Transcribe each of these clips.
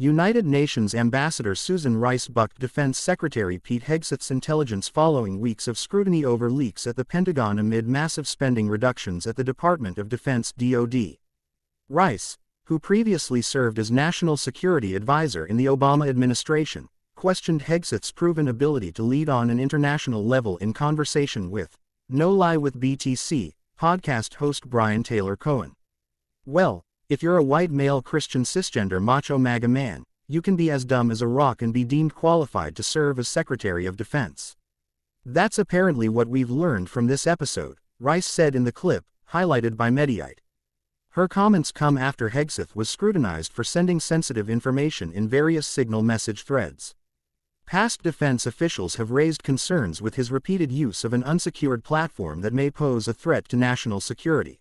United Nations Ambassador Susan Rice bucked Defense Secretary Pete Hegseth's intelligence following weeks of scrutiny over leaks at the Pentagon amid massive spending reductions at the Department of Defense (DoD). Rice, who previously served as National Security Advisor in the Obama administration, questioned Hegseth's proven ability to lead on an international level in conversation with No Lie with BTC podcast host Brian Taylor Cohen. "Well, if you're a white male Christian cisgender macho MAGA man, you can be as dumb as a rock and be deemed qualified to serve as Secretary of Defense. That's apparently what we've learned from this episode," Rice said in the clip, highlighted by Mediaite. Her comments come after Hegseth was scrutinized for sending sensitive information in various Signal message threads. Past defense officials have raised concerns with his repeated use of an unsecured platform that may pose a threat to national security.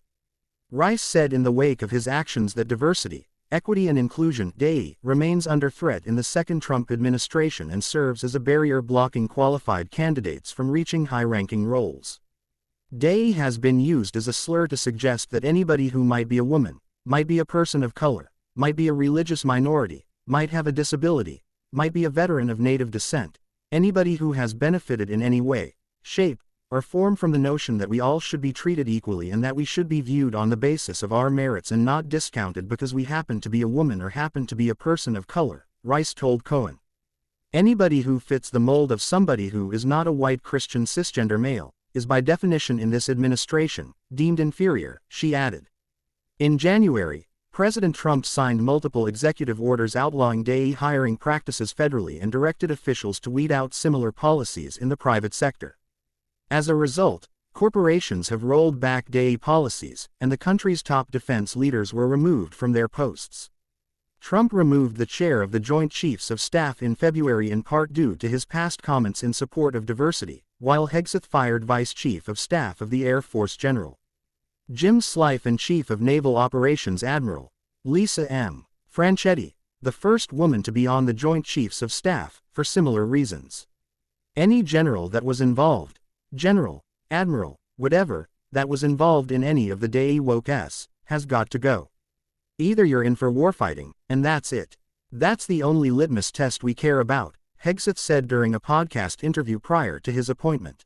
Rice said in the wake of his actions that diversity, equity and inclusion (DEI) remains under threat in the second Trump administration and serves as a barrier blocking qualified candidates from reaching high-ranking roles. DEI has been used as a slur to suggest that anybody who might be a woman, might be a person of color, might be a religious minority, might have a disability, might be a veteran of Native descent, anybody who has benefited in any way, shape, or form from the notion that we all should be treated equally and that we should be viewed on the basis of our merits and not discounted because we happen to be a woman or happen to be a person of color, Rice told Cohen. Anybody who fits the mold of somebody who is not a white Christian cisgender male is by definition in this administration deemed inferior, she added. In January, President Trump signed multiple executive orders outlawing DEI hiring practices federally and directed officials to weed out similar policies in the private sector. As a result, corporations have rolled back DEI policies, and the country's top defense leaders were removed from their posts. Trump removed the chair of the Joint Chiefs of Staff in February in part due to his past comments in support of diversity, while Hegseth fired Vice Chief of Staff of the Air Force General Jim Slife and Chief of Naval Operations Admiral Lisa M. Franchetti, the first woman to be on the Joint Chiefs of Staff, for similar reasons. Any general that was involved, general, admiral, whatever, that was involved in any of the DEI woke-s, has got to go. Either you're in for warfighting, and that's it. That's the only litmus test we care about, Hegseth said during a podcast interview prior to his appointment.